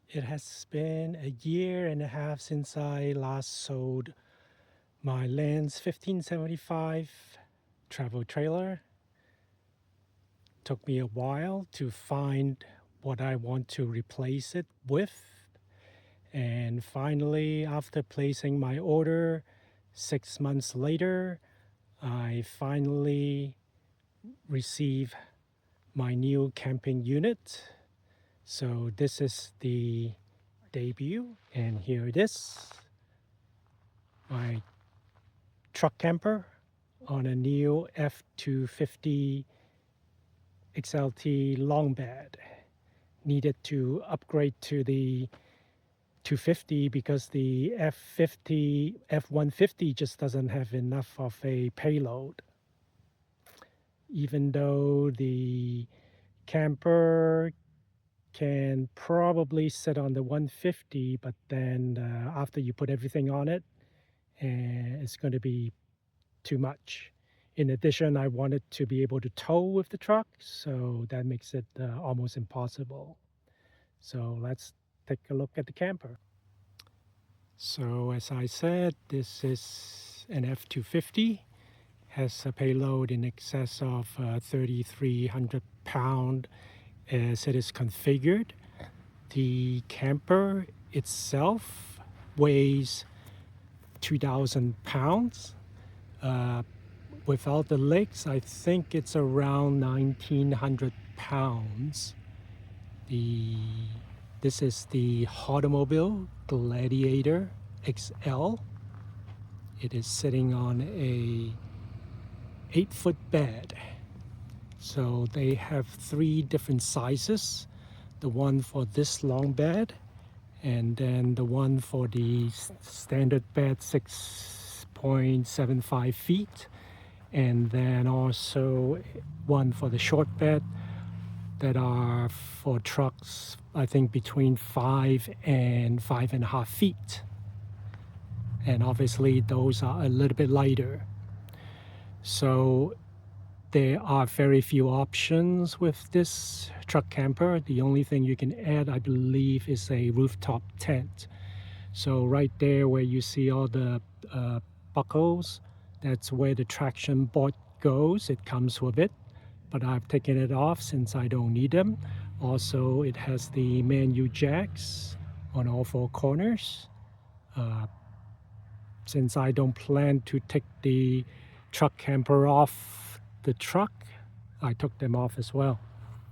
It has been a year and a half since I last sold my Lance 1575 travel trailer. Took me a while to find what I want to replace it with. And finally, after placing my order 6 months later, I finally received my new camping unit. So this is the debut, and here it is. My truck camper on a new F250 XLT long bed. Needed to upgrade to the 250 because the F150 just doesn't have enough of a payload. Even though the camper can probably sit on the 150, but then after you put everything on it, it's going to be too much. In addition, I wanted to be able to tow with the truck, so that makes it almost impossible. So let's take a look at the camper. So as I said, this is an F250, has a payload in excess of 3,300 pounds as it is configured. The camper itself weighs 2,000 pounds. Without the legs, I think it's around 1,900 pounds. This is the Hotomobil Gladiator XL. It is sitting on a 8-foot bed. So they have 3 different sizes. The one for this long bed, and then the one for the standard bed, 6.75 feet. And then also one for the short bed that are for trucks, I think between 5 and 5.5 feet. And obviously those are a little bit lighter. So there are very few options with this truck camper. The only thing you can add, I believe, is a rooftop tent. So right there where you see all the buckles, that's where the traction board goes. It comes with it, but I've taken it off since I don't need them. Also, it has the manual jacks on all 4 corners. Since I don't plan to take the truck camper off the truck, I took them off as well.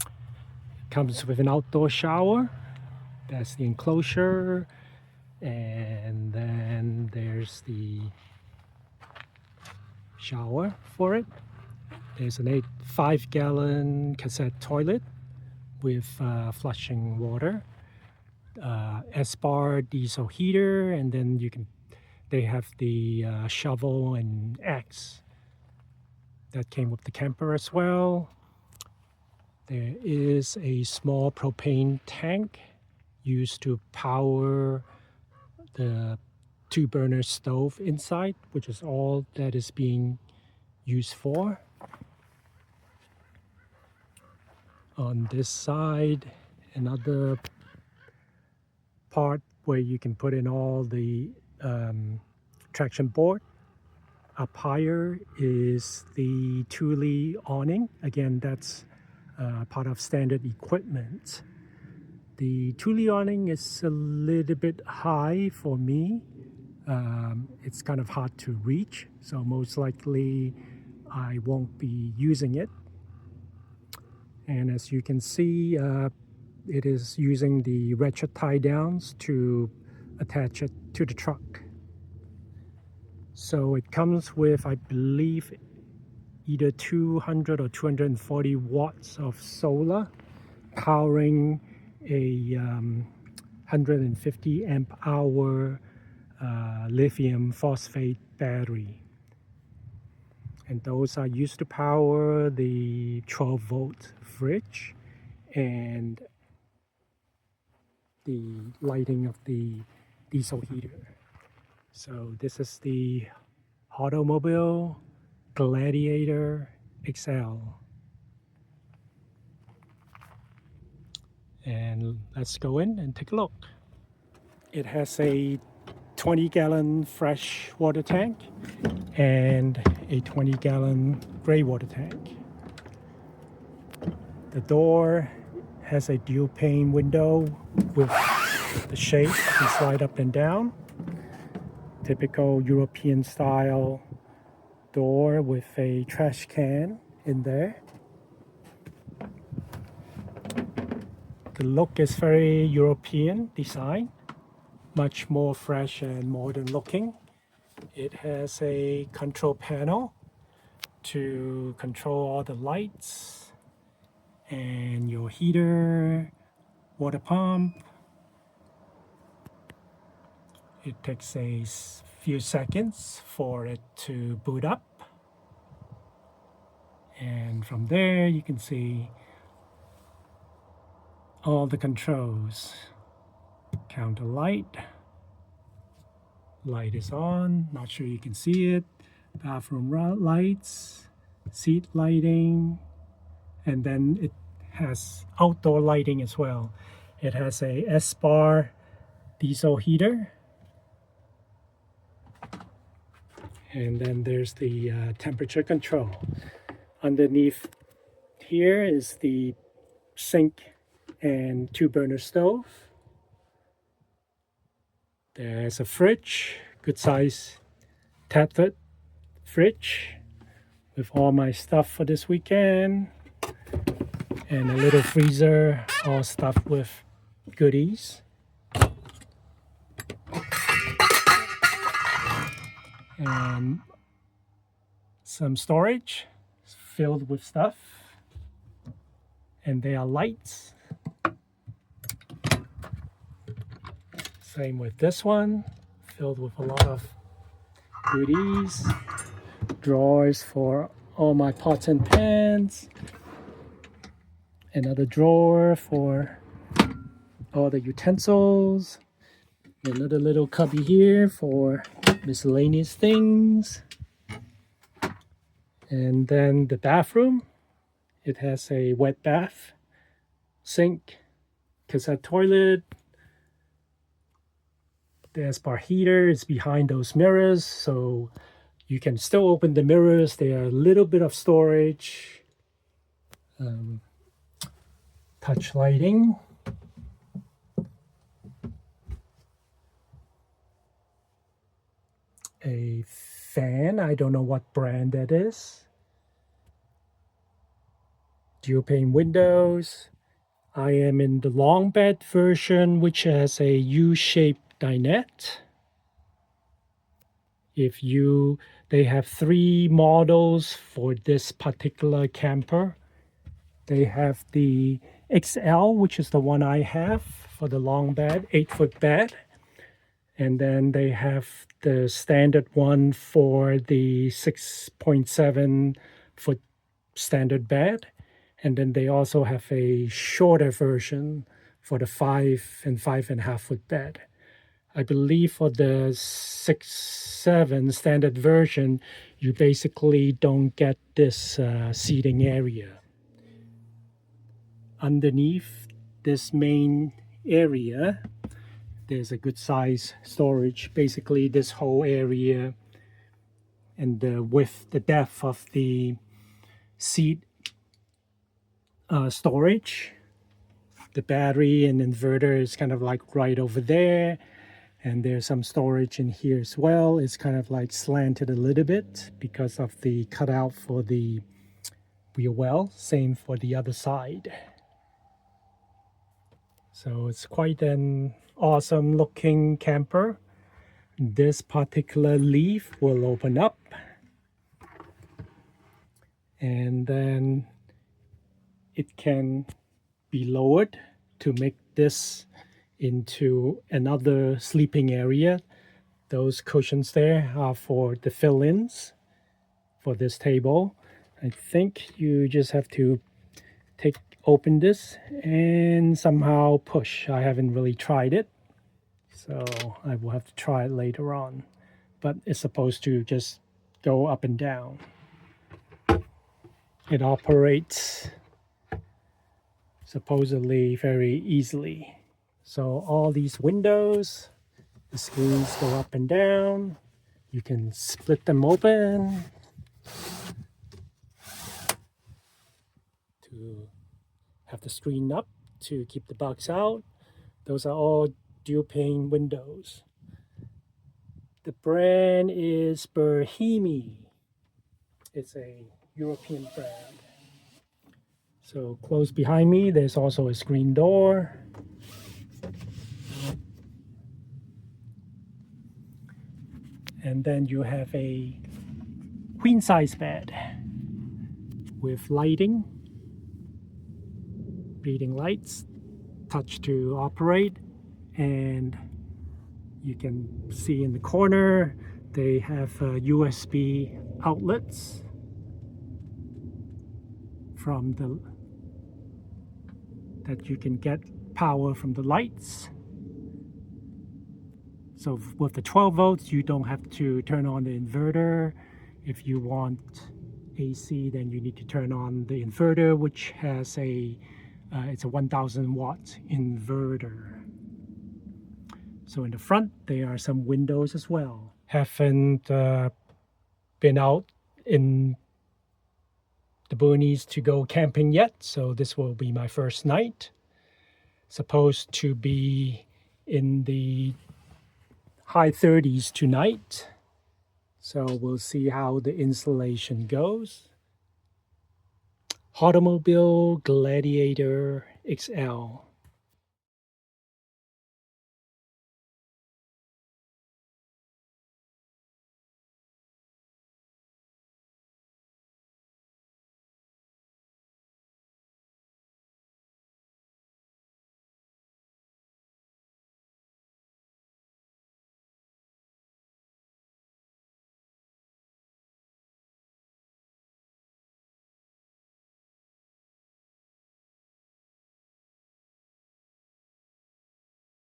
It comes with an outdoor shower. That's the enclosure. And then there's the shower for it. There's an 5-gallon cassette toilet with flushing water, S-bar diesel heater, and then they have the shovel and axe that came with the camper as well. There is a small propane tank used to power the 2-burner stove inside, which is all that is being used for. On this side, another part where you can put in all the traction board. Up higher is the Thule awning. Again, that's part of standard equipment. The Thule awning is a little bit high for me. It's kind of hard to reach, so most likely I won't be using it. And as you can see, it is using the ratchet tie downs to attach it to the truck. So it comes with, I believe, either 200 or 240 watts of solar powering a 150 amp hour lithium phosphate battery. And those are used to power the 12-volt fridge and the lighting of the diesel heater. So this is the Hotomobil Gladiator XL. And let's go in and take a look. It has a 20-gallon fresh water tank and a 20-gallon gray water tank. The door has a dual pane window with the shade you can slide up and down. Typical European style door with a trash can in there. The look is very European design, much more fresh and modern looking. It has a control panel to control all the lights and your heater, water pump. It takes a few seconds for it to boot up. And from there you can see all the controls. Counter light. Light is on, not sure you can see it. Bathroom lights, seat lighting, and then it has outdoor lighting as well. It has a S-bar diesel heater, and then there's the temperature control. Underneath here is the sink and 2-burner stove. There's a fridge, good size Tedford fridge with all my stuff for this weekend, and a little freezer all stuffed with goodies. And some storage filled with stuff, and there are lights. Same with this one, filled with a lot of goodies. Drawers for all my pots and pans. Another drawer for all the utensils. Another little cubby here for miscellaneous things. And then the bathroom. It has a wet bath, sink, cassette toilet. The S-bar heater is behind those mirrors, so you can still open the mirrors. They are a little bit of storage. Touch lighting. A fan, I don't know what brand that is. Dual pane windows. I am in the long bed version, which has a U-shaped dinette. They have 3 models for this particular camper. They have the XL, which is the one I have for the long bed, 8-foot bed. And then they have the standard one for the 6.7 foot standard bed. And then they also have a shorter version for the 5 and 5.5 foot bed. I believe for the 6.7 standard version, you basically don't get this seating area. Underneath this main area, there's a good size storage. Basically this whole area and the width, the depth of the seat storage. The battery and inverter is kind of like right over there. And there's some storage in here as well. It's kind of like slanted a little bit because of the cutout for the wheel well. Same for the other side. So it's quite an awesome looking camper. This particular leaf will open up. And then it can be lowered to make this into another sleeping area. Those cushions there are for the fill-ins for this table. I think you just have to open this and somehow push. I haven't really tried it, so I will have to try it later on. But it's supposed to just go up and down. It operates supposedly very easily. So all these windows, the screens go up and down. You can split them open to have the screen up to keep the bugs out. Those are all dual pane windows. The brand is Berhemi. It's a European brand. So close behind me, there's also a screen door. And then you have a queen size bed with lighting, reading lights, touch to operate, and you can see in the corner they have USB outlets from that you can get power from the lights. So with the 12 volts, you don't have to turn on the inverter. If you want AC, then you need to turn on the inverter, which has it's a 1000 watt inverter. So in the front, there are some windows as well. Haven't been out in the boonies to go camping yet, so this will be my first night. Supposed to be in the high 30s tonight, so we'll see how the installation goes. Hotomobil Gladiator XL.